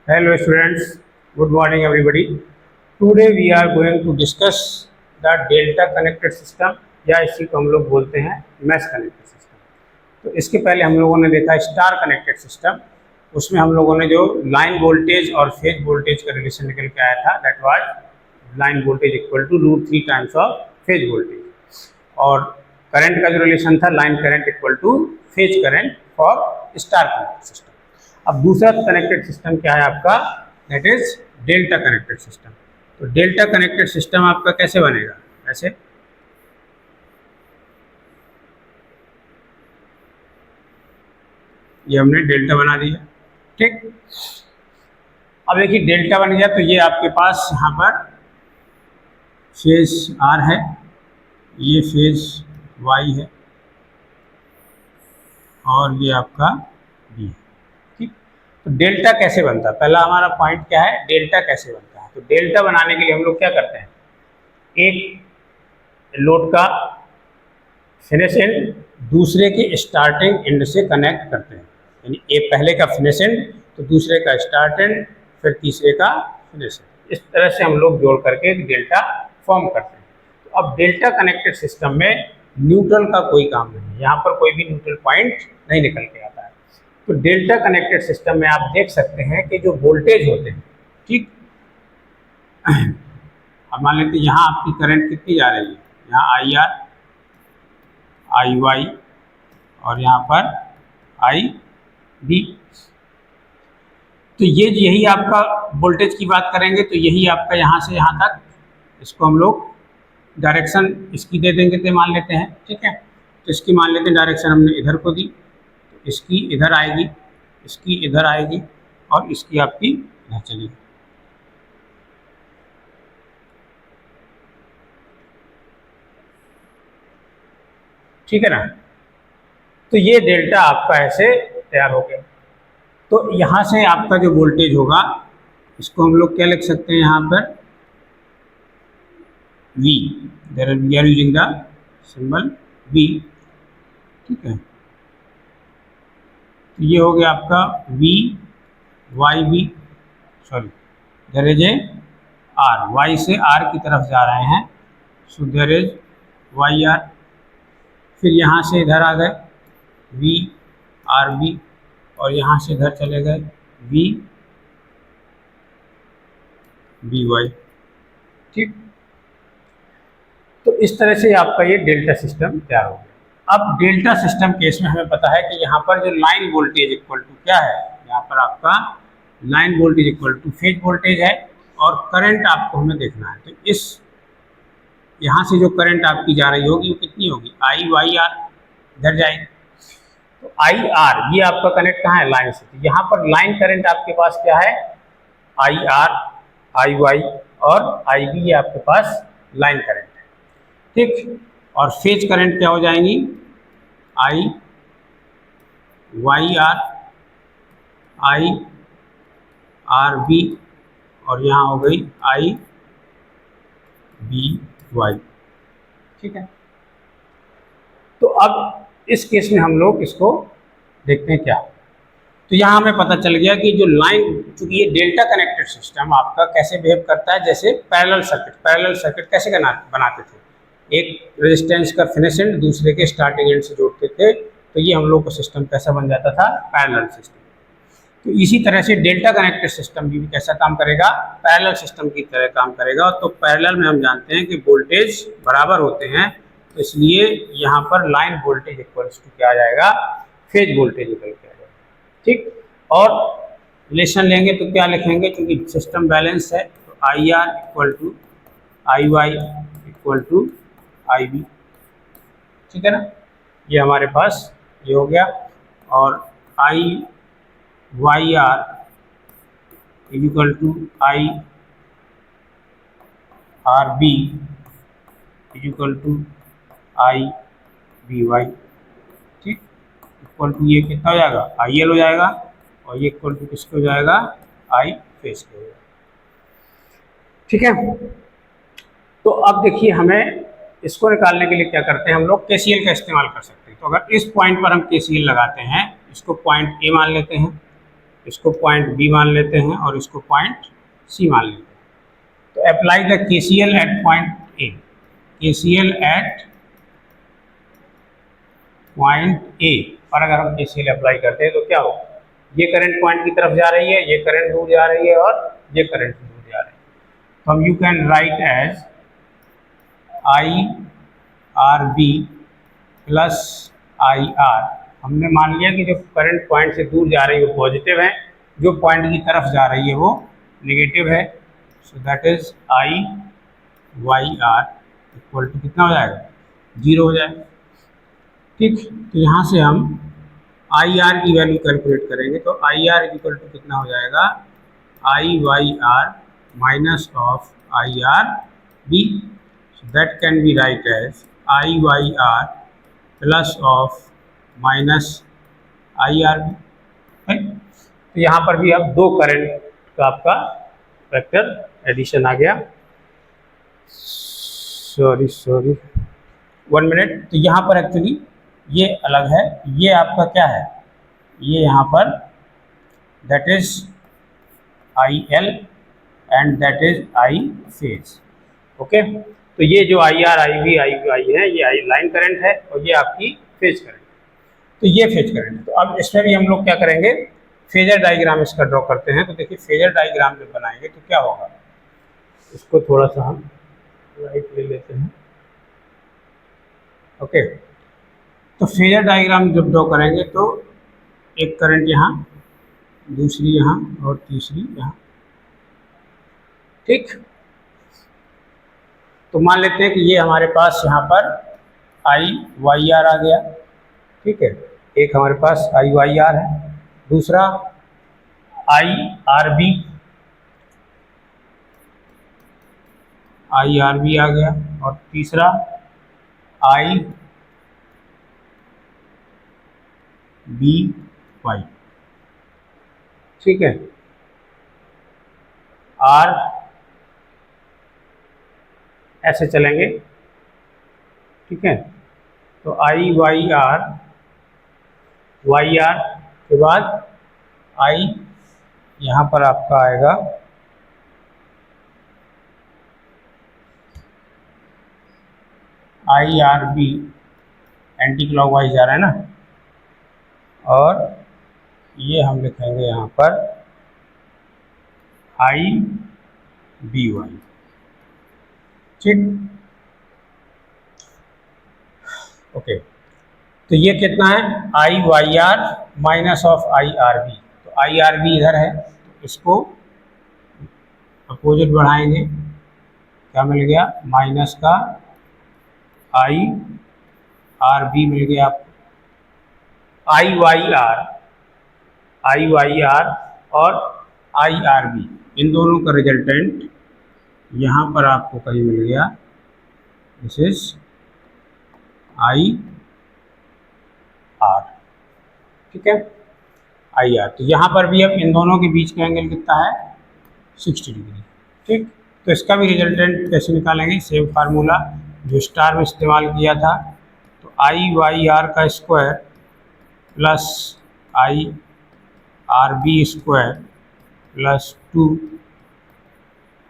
Hello students, good morning everybody. Today we are going to discuss the delta connected system या इसी को हम लोग बोलते हैं मैश कनेक्टेड सिस्टम। तो इसके पहले हम लोगों ने देखा स्टार कनेक्टेड सिस्टम, उसमें हम लोगों ने जो लाइन वोल्टेज और फेज वोल्टेज का रिलेशन निकल के आया था, that was line voltage equal to √3 times of phase voltage, और करंट का जो रिलेशन था line current equal to phase current for star connected system. अब दूसरा कनेक्टेड सिस्टम क्या है आपका, that is delta connected system. तो डेल्टा कनेक्टेड सिस्टम आपका कैसे बनेगा, ऐसे ये हमने डेल्टा बना दिया, ठीक। अब देखिए डेल्टा बन गया तो ये आपके पास यहाँ पर फेज आर है, ये फेज वाई है और ये आपका बी है, ठीक। तो डेल्टा कैसे बनता है, पहला हमारा पॉइंट क्या है, डेल्टा कैसे बनता है। तो डेल्टा बनाने के लिए हम लोग क्या करते हैं, एक लोड का फिनिश एंड दूसरे के स्टार्टिंग एंड से कनेक्ट करते हैं, यानी एक पहले का फिनिश एंड तो दूसरे का स्टार्ट एंड फिर तीसरे का फिनिश एंड, इस तरह से हम लोग जोड़ करके एक डेल्टा फॉर्म करते हैं। तो अब डेल्टा कनेक्टेड सिस्टम में न्यूट्रल का कोई काम नहीं है, यहाँ पर कोई भी न्यूट्रल पॉइंट नहीं निकल के आता है। तो डेल्टा कनेक्टेड सिस्टम में आप देख सकते हैं कि जो वोल्टेज होते हैं, ठीक, अब मान लेते हैं यहाँ आपकी करंट कितनी जा रही है, यहाँ आई आर, आई वाई और यहाँ पर आई बी। तो ये यही आपका वोल्टेज की बात करेंगे तो यही आपका यहाँ से यहाँ तक, इसको हम लोग डायरेक्शन इसकी दे देंगे तो मान लेते हैं, ठीक है। तो इसकी मान लेते हैं डायरेक्शन हमने इधर को दी, तो इसकी इधर आएगी, इसकी इधर आएगी और इसकी आपकी इधर चलेगी, ठीक है ना। तो ये डेल्टा आपका ऐसे तैयार हो गया। तो यहाँ से आपका जो वोल्टेज होगा इसको हम लोग क्या लिख सकते हैं, यहाँ पर V, we are using the symbol V, ठीक है। तो ये हो गया आपका V Y B, sorry there is a R, Y से R की तरफ जा रहे हैं, so there is Y R. फिर यहाँ से इधर आ गए V आर बी और यहाँ से इधर चले गए V बी वाई, ठीक। तो इस तरह से आपका ये डेल्टा सिस्टम तैयार हो गया। अब डेल्टा सिस्टम केस में हमें पता है कि यहाँ पर जो लाइन वोल्टेज इक्वल टू क्या है, यहाँ पर आपका line voltage equal to phase voltage है और करंट आपको हमें देखना है। तो इस यहाँ से जो करंट आपकी जा रही होगी वो कितनी होगी, आई वाई आर, इधर जाएगी। तो आई आर ये आपका कनेक्ट कहाँ है, लाइन से। तो यहाँ पर लाइन करंट आपके पास क्या है, आई आर, आई वाई और आई बी, ये आपके पास लाइन करंट है, ठीक। और फेज करंट क्या हो जाएंगी, I Y R, I R B और यहाँ हो गई आई बी वाई, ठीक है। तो अब इस केस में हम लोग इसको देखते हैं क्या। तो यहाँ हमें पता चल गया कि जो लाइन, चूंकि ये डेल्टा कनेक्टेड सिस्टम आपका कैसे बिहेव करता है, जैसे पैरेलल सर्किट कैसे बनाते थे, एक रेजिस्टेंस का फिनिश एंड दूसरे के स्टार्टिंग एंड से जोड़ते थे, तो ये हम लोग का सिस्टम कैसा बन जाता था, पैरेलल सिस्टम। तो इसी तरह से डेल्टा कनेक्टेड सिस्टम भी कैसा काम करेगा, पैरेलल सिस्टम की तरह काम करेगा। तो पैरेलल में हम जानते हैं कि वोल्टेज बराबर होते हैं, तो इसलिए यहाँ पर लाइन वोल्टेज इक्वल्स टू क्या आ जाएगा, फेज वोल्टेज निकल के आ जाएगा, ठीक। और रिलेशन लेंगे तो क्या लिखेंगे, क्योंकि सिस्टम बैलेंस है, तो I R equal to I Y equal to I B, ठीक है ना। ये हमारे पास ये हो गया। और I Y R equal to I R B equal to I B Y, ठीक। इक्वल टू ये कितना हो जाएगा, आई एल हो जाएगा और ये इक्वल टू किसके हो जाएगा, आई फेज के हो जाएगा, ठीक है। तो अब देखिए हमें इसको निकालने के लिए क्या करते हैं, हम लोग केसीएल का इस्तेमाल कर सकते हैं। तो अगर इस पॉइंट पर हम केसीएल लगाते हैं, इसको पॉइंट ए मान लेते हैं, इसको पॉइंट बी मान लेते हैं और इसको पॉइंट सी मान लेते हैं। तो apply the KCL at point A, KCL at point A पर अगर हम केसीएल अप्लाई करते हैं तो क्या होगा, ये करंट पॉइंट की तरफ जा रही है, ये करंट दूर जा रही है और ये करंट दूर जा रही है। तो हम you can write as I R B plus I R. हमने मान लिया कि जो करंट पॉइंट से दूर जा रही है वो पॉजिटिव है, जो पॉइंट की तरफ जा रही है वो नेगेटिव है। So that is I Y R equal to कितना हो जाएगा, 0 हो जाएगा। ठीक, तो यहाँ से हम आई आर की वैल्यू कैलकुलेट करेंगे तो आई आर इक्वल टू कितना हो जाएगा, I Y R minus of I R B. So that can be write as I Y R plus of minus I R B. तो यहाँ पर भी अब दो करंट का आपका वेक्टर एडिशन आ गया। Sorry 1 minute. तो यहाँ पर एक्चुअली ये अलग है, ये आपका क्या है, ये यहाँ पर that is I L and that is I phase. Okay, तो ये जो आई आर आई वी आई आई है ये आई लाइन करंट है और ये आपकी फेज करंट। तो ये फेज करंट है। तो अब इसमें भी हम लोग क्या करेंगे, फेजर डायग्राम इसका ड्रॉ करते हैं। तो देखिए फेजर डायग्राम जब बनाएंगे तो क्या होगा, इसको थोड़ा सा हम राइट ले लेते हैं। ओके, तो फेजर डायग्राम जब ड्रॉ करेंगे तो एक करंट यहाँ, दूसरी यहाँ और तीसरी यहाँ। ठीक, तो मान लेते हैं कि ये हमारे पास यहाँ पर आई वाई आर आ गया। ठीक है, एक हमारे पास आई वाई आर है, दूसरा I R B, I R B आ गया और तीसरा आई बी वाई। ठीक है, आर ऐसे चलेंगे। ठीक है, तो I Y R, Y R के बाद आई यहाँ पर आपका आएगा I R B, anti clockwise जा रहा है ना, और ये हम लिखेंगे यहाँ पर आई बी वाई। ठीक, ओके, तो ये कितना है, I Y R minus of I R B. तो आई आर बी इधर है, तो इसको अपोजिट बढ़ाएंगे, क्या मिल गया, माइनस का आई आर बी मिल गया आपको, आई वाई आर और आई आर बी, इन दोनों का रिजल्टेंट यहाँ पर आपको कहीं मिल गया, दिस इज आई आर। ठीक है, आई आर। तो यहाँ पर भी अब इन दोनों के बीच का एंगल कितना है, 60 डिग्री। ठीक, तो इसका भी रिजल्टेंट कैसे निकालेंगे, सेम फार्मूला जो स्टार में इस्तेमाल किया था। तो आई वाई आर का square plus I R B square plus 2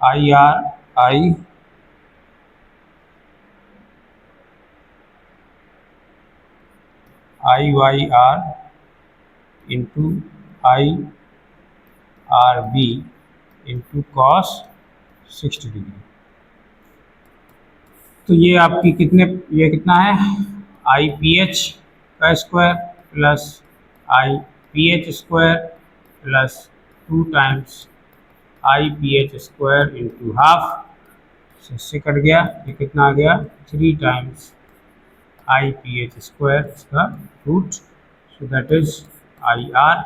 I R I I Y R into I R B into cos 60 degree. तो ये आपकी कितने, ये कितना है, आई पी एच का square plus I P H square plus 2 times I P H square into half, इससे cut गया, ये कितना आ गया, 3 times I P H square इसका root. So that is I R.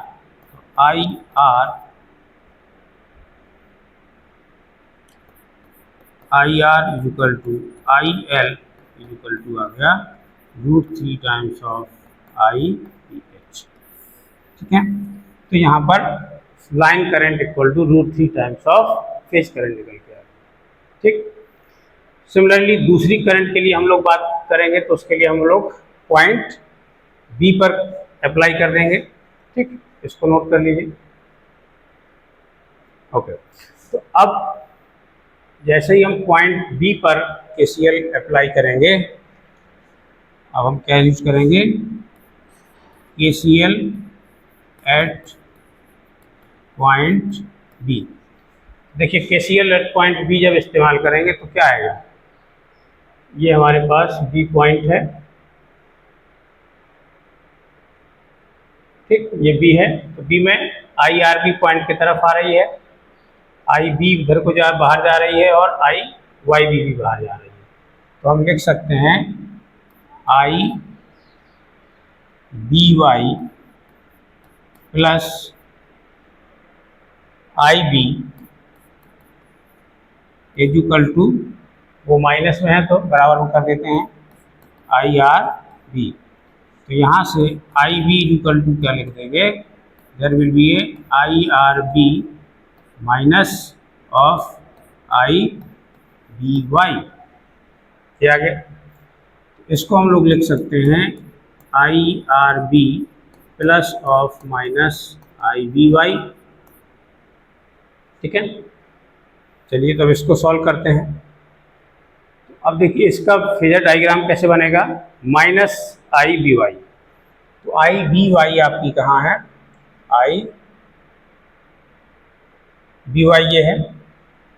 I R is equal to I L is equal to आ गया √3 times of I P H. ठीक है, तो यहाँ पर line current equal to √3 times of phase current निकल के आया। ठीक, सिमिलरली दूसरी करंट के लिए हम लोग बात करेंगे तो उसके लिए हम लोग पॉइंट बी पर अप्लाई कर देंगे। ठीक, इसको नोट कर लीजिए। ओके, तो अब जैसे ही हम पॉइंट बी पर केसीएल अप्लाई करेंगे, अब हम क्या यूज करेंगे, केसीएल एट पॉइंट बी। देखिए केसीएल एट पॉइंट बी जब इस्तेमाल करेंगे तो क्या आएगा, ये हमारे पास बी पॉइंट है, ठीक, ये बी है, तो बी में आई आर बी पॉइंट की तरफ आ रही है, आई बी इधर को बाहर जा रही है और आई वाई बी भी बाहर जा रही है। तो हम लिख सकते हैं I B Y plus I B equal to, वो माइनस में है तो बराबर हम कर देते हैं आई आर बी। तो यहाँ से आई बी इक्वल टू क्या लिख देंगे, there will be a I R B minus of I B Y, ये आगे इसको हम लोग लिख सकते हैं I R B plus of minus I B Y, ठीक है। चलिए तो अब इसको सॉल्व करते हैं। अब देखिए इसका फेजर डायग्राम कैसे बनेगा, माइनस आई बी वाई, तो आई बी वाई आपकी कहाँ है, आई बी वाई ये है,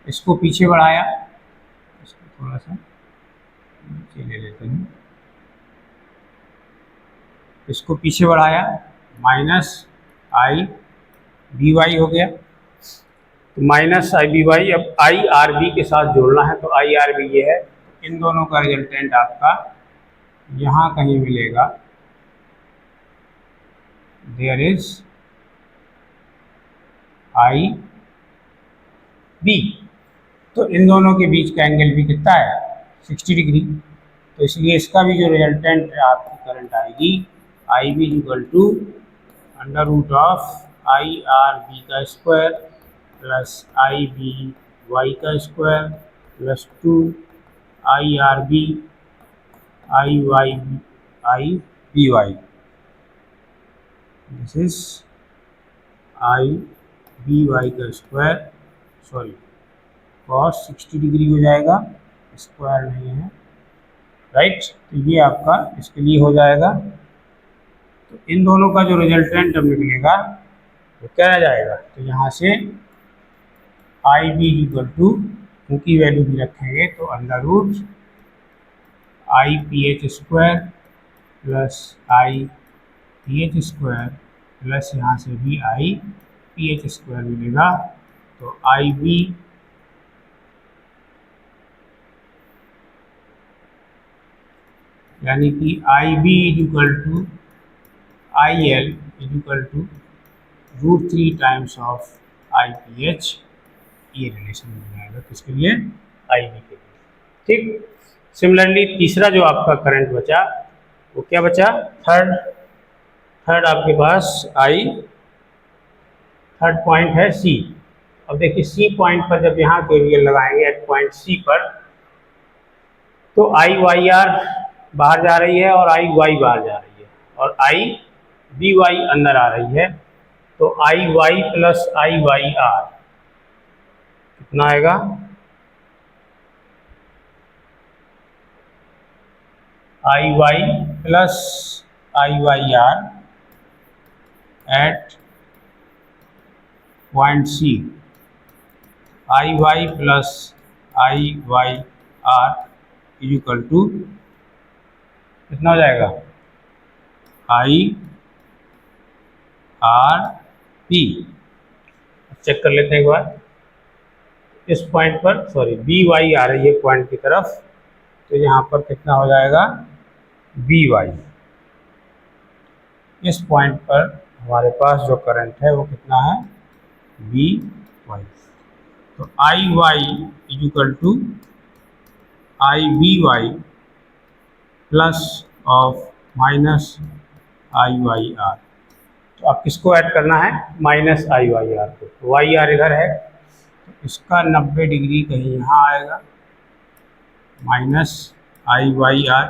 इसको पीछे बढ़ाया, इसको थोड़ा सा नीचे ले लेते हैं, इसको पीछे बढ़ाया, माइनस आई बी वाई हो गया, तो माइनस आई बी वाई, अब आई आर बी के साथ जोड़ना है, तो आई आर बी ये है, इन दोनों का रिजल्टेंट आपका यहाँ कहीं मिलेगा, देयर इज आई बी, तो इन दोनों के बीच का एंगल भी कितना है, 60 डिग्री, तो इसलिए इसका भी जो रिजल्टेंट आपकी करंट आएगी I B equal to under root of I R B का square plus I B Y का square plus 2 I R B I Y I B Y, this is I B Y का square, sorry cos 60 degree हो जाएगा, square नहीं है, right. तो ये आपका इसके लिए हो जाएगा, तो इन दोनों का जो रिजल्टेंट अब निकलेगा वो क्या रह जाएगा, तो यहाँ से आई बी इक्वल टू, उनकी वैल्यू भी रखेंगे तो under root I P H square plus I P H square plus यहाँ से भी आई पी एच स्क्वायर मिलेगा, तो आई बी यानी कि I B equal to I L equal to √3 times of I P H, ये रिलेशन मिल जाएगा किसके लिए, आई बी के लिए, ठीक। सिमिलरली तीसरा जो आपका करंट बचा वो क्या बचा, थर्ड आपके पास आई, थर्ड पॉइंट है सी। अब देखिए सी पॉइंट पर जब यहाँ केवीएल लगाएंगे एट पॉइंट सी पर, तो आई वाई आर बाहर जा रही है और आई वाई बाहर जा रही है और आई बी वाई अंदर आ रही है, तो I Y plus I Y R कितना आएगा, I Y plus I Y R at point C, I Y plus I Y R equal to कितना हो जाएगा, आई आर पी। चेक कर लेते हैं एक बार, इस पॉइंट पर सॉरी बी वाई आ रही है पॉइंट की तरफ, तो यहाँ पर कितना हो जाएगा बी वाई, इस पॉइंट पर हमारे पास जो करंट है वो कितना है बी वाई, तो I Y equal to I B Y plus of minus I Y R, तो अब किसको ऐड करना है, माइनस आई वाई आर को, तो वाई आर इधर है, तो इसका 90 डिग्री कहीं यहाँ आएगा, माइनस आई वाई आर।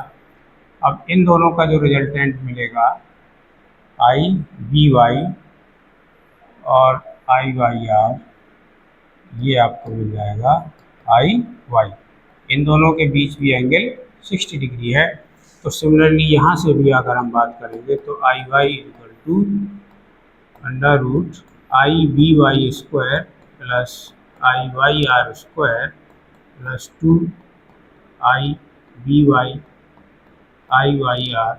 अब इन दोनों का जो रिजल्टेंट मिलेगा आई बी वाई और आई वाई आर, ये आपको मिल जाएगा आई वाई। इन दोनों के बीच भी एंगल 60 डिग्री है। तो सिमिलरली यहाँ से भी अगर हम बात करेंगे तो I Y equal to under root I B Y square plus I Y R square plus 2 I B Y I Y R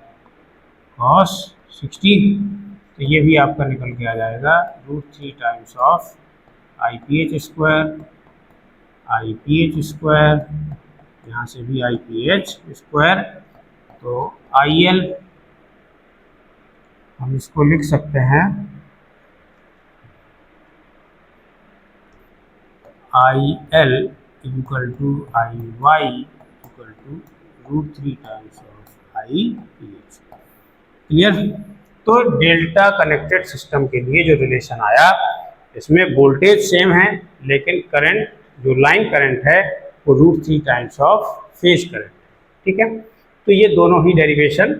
cos 60। तो ये भी आपका निकल के आ जाएगा √3 times of I P H square, यहाँ से भी आई पी एच स्क्वायर। तो आई एल हम इसको लिख सकते हैं I L equal to I Y equal to √3 times of I P H. Clear? तो डेल्टा कनेक्टेड सिस्टम के लिए जो रिलेशन आया, इसमें वोल्टेज सेम है लेकिन करंट जो लाइन करंट है वो √3 टाइम्स ऑफ फेज करंट। ठीक है, तो ये दोनों ही डेरिवेशन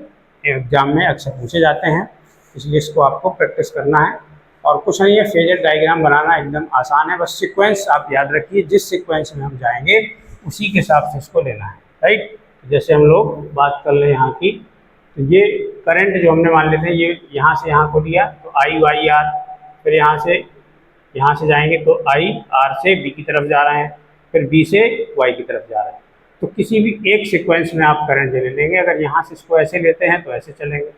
एग्जाम में अक्सर पूछे जाते हैं, इसलिए इसको आपको प्रैक्टिस करना है। और कुछ नहीं है, फेजर डायग्राम बनाना एकदम आसान है, बस सीक्वेंस आप याद रखिए, जिस सीक्वेंस में हम जाएंगे उसी के हिसाब से इसको लेना है। राइट, जैसे हम लोग बात कर लें यहाँ की, तो ये करंट जो हमने मान लेते हैं, ये यहाँ से यहाँ को लिया तो आई वाई आर, फिर यहाँ से जाएंगे तो आई आर से बी की तरफ जा रहे हैं, फिर बी से वाई की तरफ जा रहे हैं। तो किसी भी एक सीक्वेंस में आप करंट ले लेंगे, अगर यहाँ से इसको ऐसे लेते हैं तो ऐसे चलेंगे।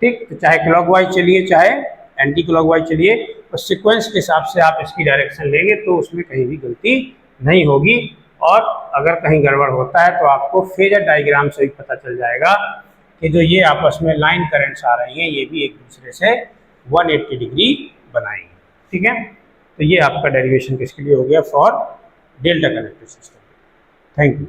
ठीक, तो चाहे क्लॉकवाइज चलिए चाहे एंटी क्लॉकवाइज चलिए, तो सीक्वेंस के हिसाब से आप इसकी डायरेक्शन लेंगे तो उसमें कहीं भी गलती नहीं होगी। और अगर कहीं गड़बड़ होता है तो आपको फेजर डायग्राम से भी पता चल जाएगा कि जो ये आपस में लाइन करंट्स आ रही हैं ये भी एक दूसरे से 180 डिग्री बनाएंगे। ठीक है, तो ये आपका डेरिवेशन किसके लिए हो गया? For delta connected system. Thank you.